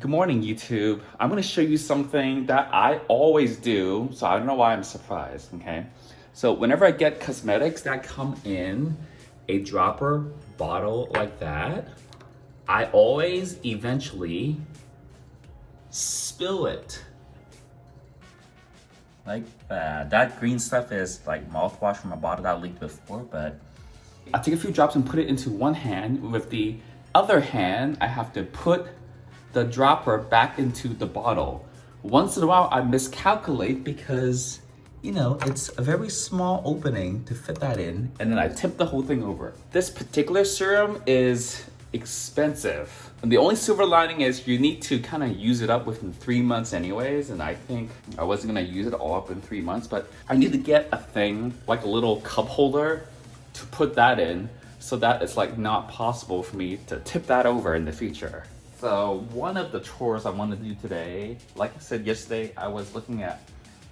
Good morning, YouTube. I'm gonna show you something that I always do, so I don't know why I'm surprised, okay? So whenever I get cosmetics that come in a dropper bottle like that, I always eventually spill it. Like that. That green stuff is like mouthwash from a bottle that I leaked before, but I take a few drops and put it into one hand. With the other hand, I have to put the dropper back into the bottle. Once in a while, I miscalculate because, you know, it's a very small opening to fit that in, and then I tip the whole thing over. This particular serum is expensive. And the only silver lining is you need to kind of use it up within 3 months anyways, and I think I wasn't gonna use it all up in 3 months, but I need to get a thing, like a little cup holder to put that in so that it's like not possible for me to tip that over in the future. So one of the chores I want to do today, like I said yesterday, I was looking at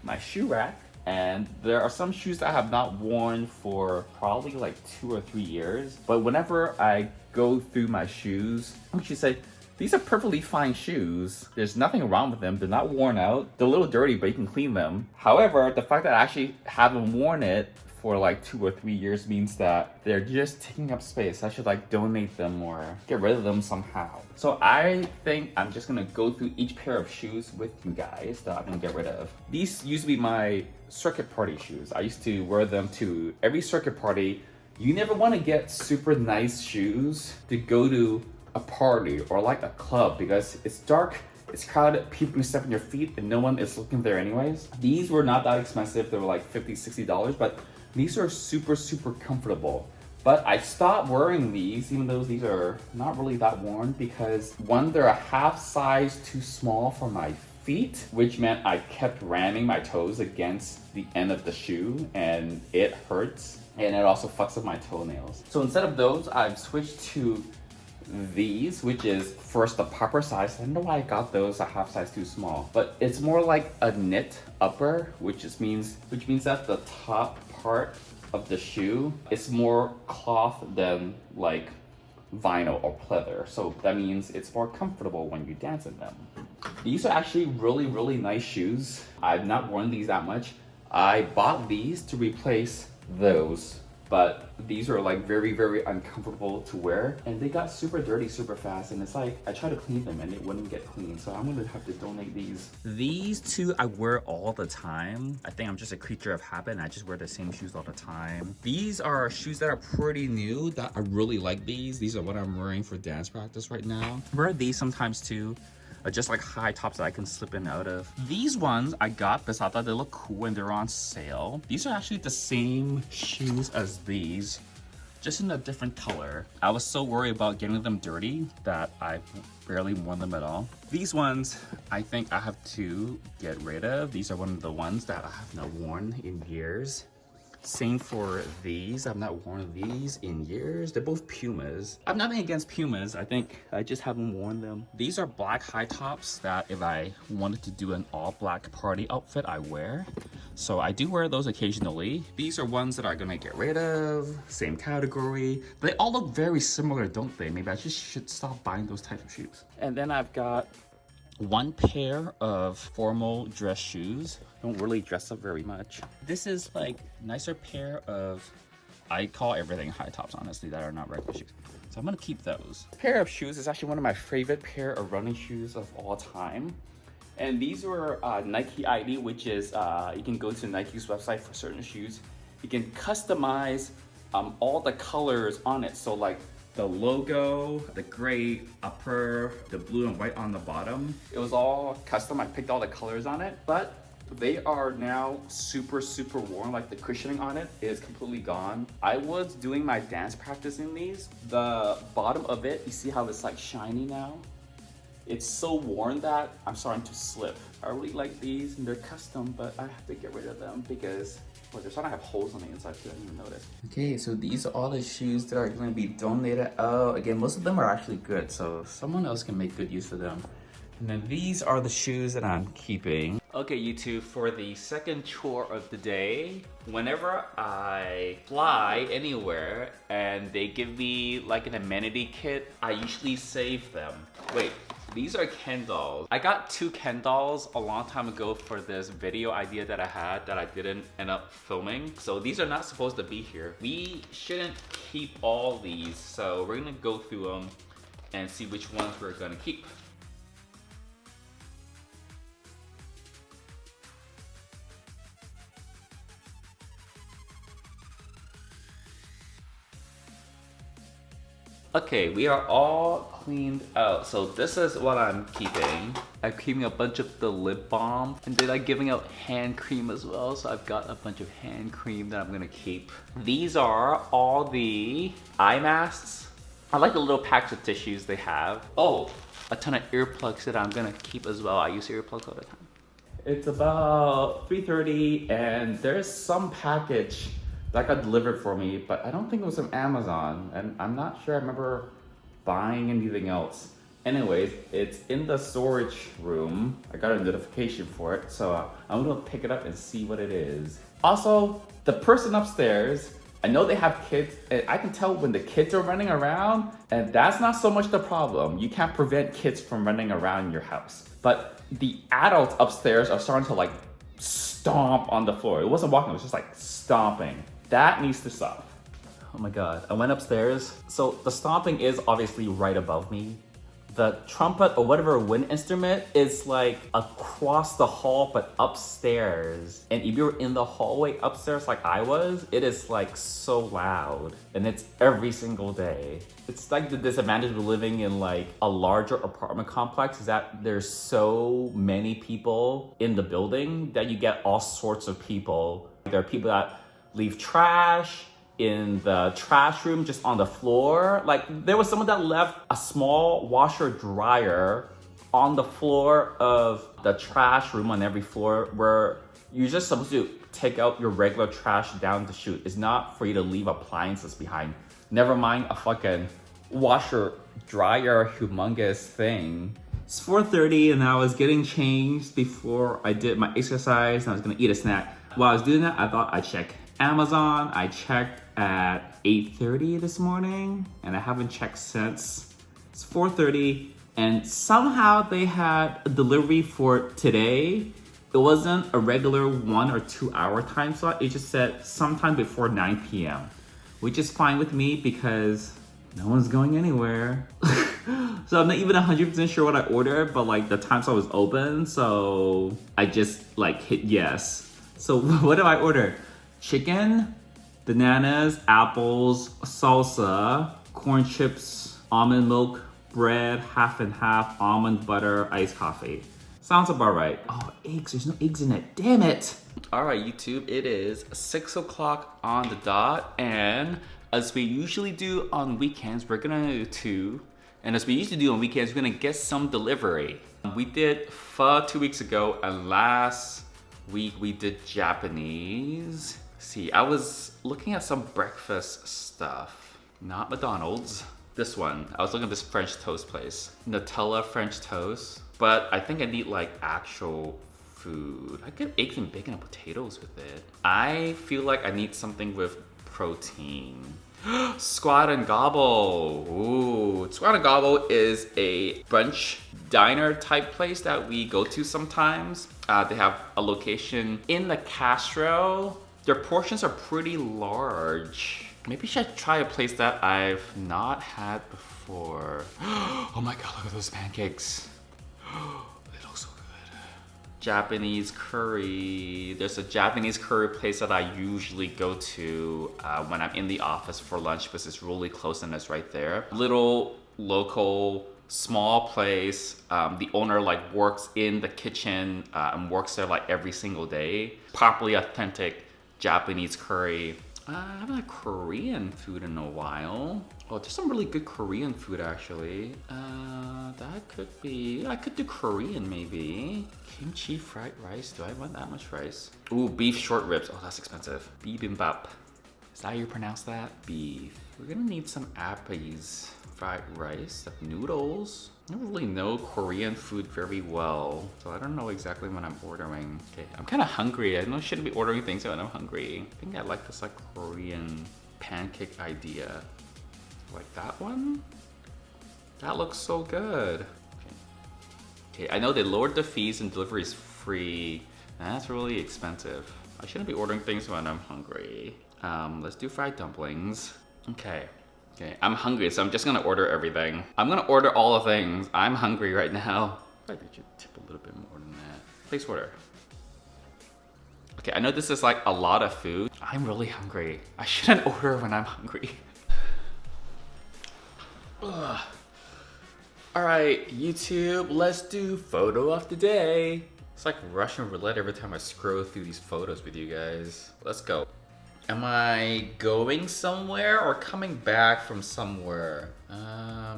my shoe rack, and there are some shoes that I have not worn for probably like 2 or 3 years. But whenever I go through my shoes, I should say, these are perfectly fine shoes. There's nothing wrong with them. They're not worn out. They're a little dirty, but you can clean them. However, the fact that I actually haven't worn it for like 2 or 3 years means that they're just taking up space. I should like donate them or get rid of them somehow. So I think I'm just gonna go through each pair of shoes with you guys that I'm gonna get rid of. These used to be my circuit party shoes. I used to wear them to every circuit party. You never wanna get super nice shoes to go to a party or like a club because it's dark, it's crowded, people can step on your feet and no one is looking there anyways. These were not that expensive. They were like $50, $60, but these are super, super comfortable. But I stopped wearing these, even though these are not really that worn, because one, they're a half size too small for my feet, which meant I kept ramming my toes against the end of the shoe and it hurts. And it also fucks up my toenails. So instead of those, I've switched to these, which is first the proper size. I don't know why I got those a half size too small, but it's more like a knit upper, which means that the top part of the shoe is more cloth than like vinyl or pleather. So that means it's more comfortable when you dance in them. These are actually really, really nice shoes. I've not worn these that much. I bought these to replace those, but these are like very, very uncomfortable to wear, and they got super dirty super fast, and it's like I tried to clean them and it wouldn't get clean, so I'm gonna have to donate these. These two I wear all the time. I think I'm just a creature of habit and I just wear the same shoes all the time. These are shoes that are pretty new that I really like. These are what I'm wearing for dance practice right now. I wear these sometimes too. Just like high tops that I can slip in and out of. These ones I got because I thought they look cool and they're on sale. These are actually the same shoes as these, just in a different color. I was so worried about getting them dirty that I barely worn them at all. These ones, I think I have to get rid of. These are one of the ones that I have not worn in years. Same for these. I've not worn these in years. They're both Pumas. I have nothing against Pumas. I think I just haven't worn them. These are black high tops that if I wanted to do an all black party outfit, I wear. So I do wear those occasionally. These are ones that I'm gonna get rid of. Same category. They all look very similar, don't they? Maybe I just should stop buying those types of shoes. And then I've got one pair of formal dress shoes. Don't really dress up very much. This is like nicer pair of, I call everything high tops honestly, that are not regular shoes. So I'm gonna keep those. This pair of shoes is actually one of my favorite pair of running shoes of all time. And these were Nike ID, which is, you can go to Nike's website for certain shoes. You can customize all the colors on it. So like the logo, the gray upper, the blue and white on the bottom. It was all custom. I picked all the colors on it, but they are now super, super worn. Like the cushioning on it is completely gone. I was doing my dance practice in these. The bottom of it, you see how it's like shiny now? It's so worn that I'm starting to slip. I really like these and they're custom, but I have to get rid of them because, well, they're starting to have holes on the inside too. I didn't even notice. Okay, so these are all the shoes that are going to be donated. Oh, again, most of them are actually good, so someone else can make good use of them. And then these are the shoes that I'm keeping. Okay, YouTube, for the second chore of the day, whenever I fly anywhere and they give me like an amenity kit, I usually save them. Wait, These are Ken dolls. I got 2 Ken dolls a long time ago for this video idea that I had that I didn't end up filming. So these are not supposed to be here. We shouldn't keep all these. So we're gonna go through them and see which ones we're gonna keep. Okay, we are all cleaned out. So this is what I'm keeping. I'm keeping a bunch of the lip balm, and then I'm giving out hand cream as well. So I've got a bunch of hand cream that I'm gonna keep. These are all the eye masks. I like the little packs of tissues they have. Oh, a ton of earplugs that I'm gonna keep as well. I use earplugs all the time. It's about 3:30 and there's some package that got delivered for me, but I don't think it was from Amazon, and I'm not sure I remember buying anything else. Anyways, it's in the storage room. I got a notification for it, so I'm gonna pick it up and see what it is. Also, the person upstairs, I know they have kids, and I can tell when the kids are running around, and that's not so much the problem. You can't prevent kids from running around your house. But the adults upstairs are starting to like stomp on the floor. It wasn't walking, it was just like stomping. That needs to stop. Oh my God, I went upstairs. So the stomping is obviously right above me. The trumpet or whatever wind instrument is like across the hall, but upstairs. And if you're in the hallway upstairs like I was, it is like so loud. And it's every single day. It's like the disadvantage of living in like a larger apartment complex is that there's so many people in the building that you get all sorts of people. There are people that leave trash in the trash room just on the floor. Like there was someone that left a small washer dryer on the floor of the trash room on every floor where you're just supposed to take out your regular trash down the chute. It's not for you to leave appliances behind. Never mind a fucking washer dryer humongous thing. It's 4:30 and I was getting changed before I did my exercise and I was gonna eat a snack. While I was doing that, I thought I'd check Amazon. I checked at 8:30 this morning and I haven't checked since. It's 4:30 and somehow they had a delivery for today. It wasn't a regular 1 or 2 hour time slot. It just said sometime before 9 p.m. which is fine with me because no one's going anywhere. So I'm not even 100% sure what I ordered, but like the time slot was open, so I just like hit yes. So what did I order? Chicken, bananas, apples, salsa, corn chips, almond milk, bread, half and half, almond butter, iced coffee. Sounds about right. Oh, eggs, there's no eggs in it, damn it. All right, YouTube, it is 6 o'clock on the dot, and as we usually do on weekends, we're gonna do 2. And as we usually do on weekends, we're gonna get some delivery. We did pho 2 weeks ago, and last week we did Japanese. See, I was looking at some breakfast stuff, not McDonald's. This one, I was looking at this French toast place, Nutella French toast, but I think I need like actual food. I get eggs and bacon and potatoes with it. I feel like I need something with protein. Squat and Gobble. Ooh, Squat and Gobble is a brunch diner type place that we go to sometimes. They have a location in the Castro. Their portions are pretty large. Maybe I should try a place that I've not had before. Oh my God, look at those pancakes. They look so good. Japanese curry. There's a Japanese curry place that I usually go to when I'm in the office for lunch because it's really close and it's right there. Little local small place. The owner like works in the kitchen and works there like every single day. Properly authentic Japanese curry. I haven't had Korean food in a while. Oh, there's some really good Korean food actually. That could be, I could do Korean maybe. Kimchi fried rice, do I want that much rice? Ooh, beef short ribs, oh that's expensive. Bibimbap, is that how you pronounce that? Beef. We're gonna need some appies. Fried rice, noodles. I don't really know Korean food very well, so I don't know exactly what I'm ordering. Okay, I'm kind of hungry. I know I shouldn't be ordering things when I'm hungry. I think I like this like Korean pancake idea. Like that one? That looks so good. Okay. Okay, I know they lowered the fees and delivery is free. That's really expensive. I shouldn't be ordering things when I'm hungry. Let's do fried dumplings. Okay, I'm hungry, so I'm just gonna order everything. I'm gonna order all the things. I'm hungry right now. I think you tip a little bit more than that. Place order. Okay, I know this is like a lot of food. I'm really hungry. I shouldn't order when I'm hungry. Ugh. All right, YouTube, let's do photo of the day. It's like Russian roulette every time I scroll through these photos with you guys. Let's go. Am I going somewhere or coming back from somewhere? I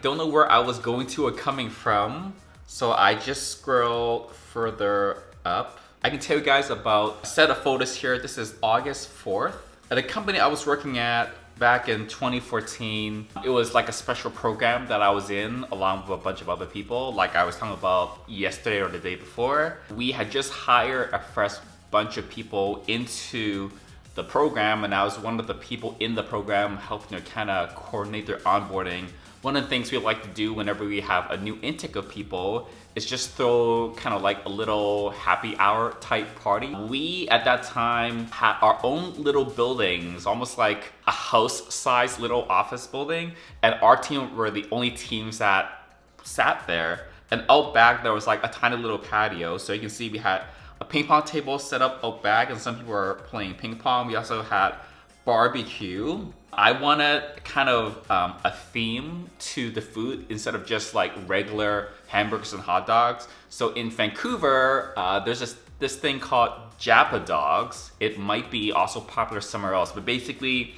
don't know where I was going to or coming from, so I just scroll further up. I can tell you guys about a set of photos here. This is August 4th. At a company I was working at back in 2014, it was like a special program that I was in along with a bunch of other people, like I was talking about yesterday or the day before. We had just hired a fresh bunch of people into the program, and I was one of the people in the program helping to kind of coordinate their onboarding. One of the things we like to do whenever we have a new intake of people is just throw kind of like a little happy hour type party. We at that time had our own little buildings, almost like a house-sized little office building, and our team were the only teams that sat there. And out back there was like a tiny little patio, so you can see we had a ping pong table set up out back, and some people were playing ping pong. We also had barbecue. I wanted kind of a theme to the food instead of just like regular hamburgers and hot dogs. So in Vancouver, there's this thing called Japa dogs. It might be also popular somewhere else, but basically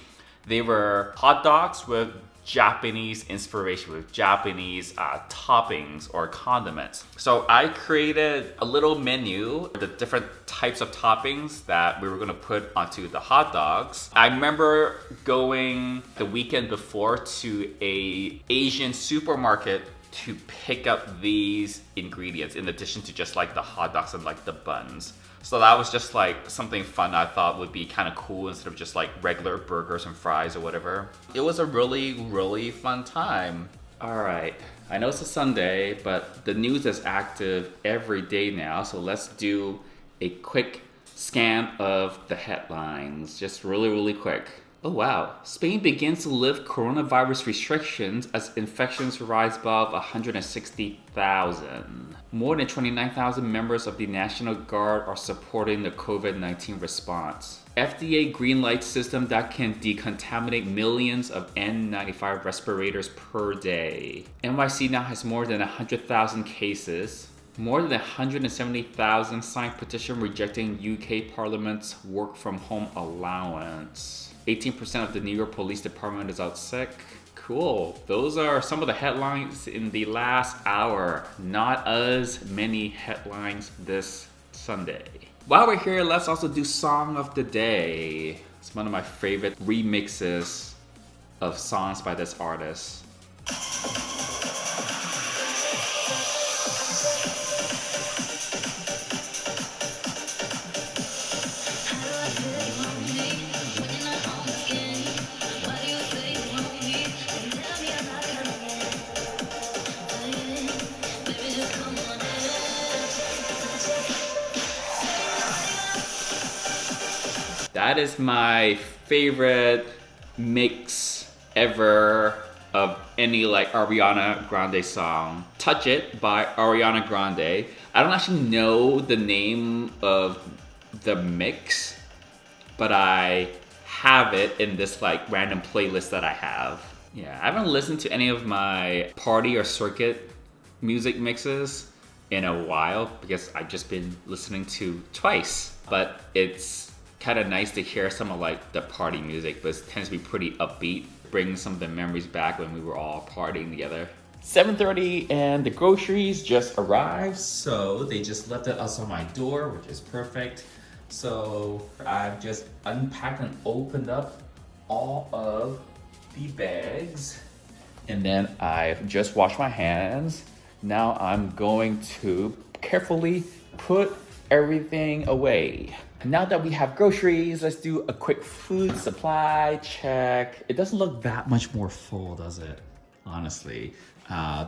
they were hot dogs with Japanese inspiration, with Japanese toppings or condiments. So I created a little menu, the different types of toppings that we were gonna put onto the hot dogs. I remember going the weekend before to a Asian supermarket to pick up these ingredients in addition to just like the hot dogs and like the buns. So that was just like something fun I thought would be kind of cool instead of just like regular burgers and fries or whatever. It was a really, really fun time. All right, I know it's a Sunday, but the news is active every day now. So let's do a quick scan of the headlines, just really, really quick. Oh wow, Spain begins to lift coronavirus restrictions as infections rise above 160,000. More than 29,000 members of the National Guard are supporting the COVID-19 response. FDA greenlight system that can decontaminate millions of N95 respirators per day. NYC now has more than 100,000 cases. More than 170,000 signed petition rejecting UK Parliament's work from home allowance. 18% of the New York Police Department is out sick. Cool. Those are some of the headlines in the last hour. Not as many headlines this Sunday. While we're here, let's also do Song of the Day. It's one of my favorite remixes of songs by this artist. That is my favorite mix ever of any like Ariana Grande song. Touch It by Ariana Grande. I don't actually know the name of the mix, but I have it in this like random playlist that I have. Yeah, I haven't listened to any of my party or circuit music mixes in a while because I've just been listening to Twice, but it's kind of nice to hear some of like the party music, but it tends to be pretty upbeat, bring some of the memories back when we were all partying together. 7:30 and the groceries just arrived, so they just left it outside my door, which is perfect. So I've just unpacked and opened up all of the bags, and then I've just washed my hands. Now I'm going to carefully put everything away. Now that we have groceries, let's do a quick food supply check. It doesn't look that much more full, does it? honestly.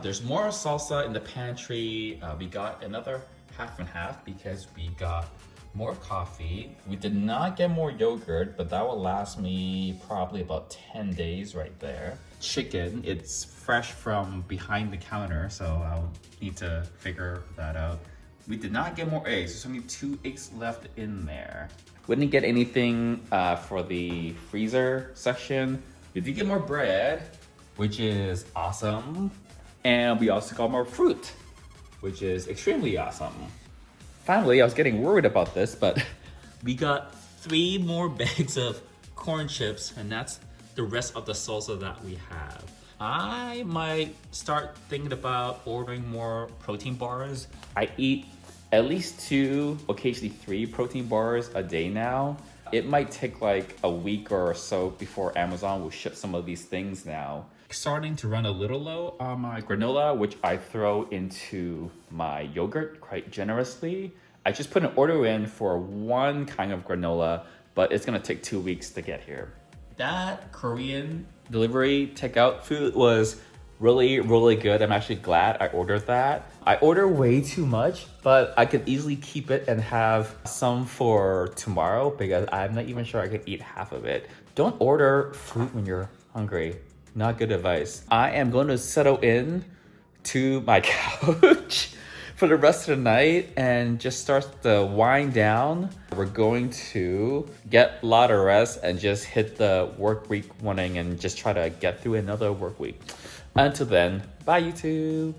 There's more salsa in the pantry. We got another half and half because we got more coffee. We did not get more yogurt, but that will last me probably about 10 days right there. Chicken, it's fresh from behind the counter, so I'll need to figure that out. We did not get more eggs. There's only 2 eggs left in there. We didn't get anything for the freezer section. We did get more bread, which is awesome. And we also got more fruit, which is extremely awesome. Finally, I was getting worried about this, but we got 3 more bags of corn chips, and that's the rest of the salsa that we have. I might start thinking about ordering more protein bars. I eat at least 2, occasionally 3 protein bars a day now. It might take like a week or so before Amazon will ship some of these things now. Starting to run a little low on my granola, which I throw into my yogurt quite generously. I just put an order in for 1 kind of granola, but it's gonna take 2 weeks to get here. That Korean delivery takeout food was really, really good. I'm actually glad I ordered that. I order way too much, but I could easily keep it and have some for tomorrow because I'm not even sure I could eat half of it. Don't order food when you're hungry. Not good advice. I am going to settle in to my couch for the rest of the night and just start to wind down. We're going to get a lot of rest and just hit the work week running and just try to get through another work week. Until then, bye YouTube.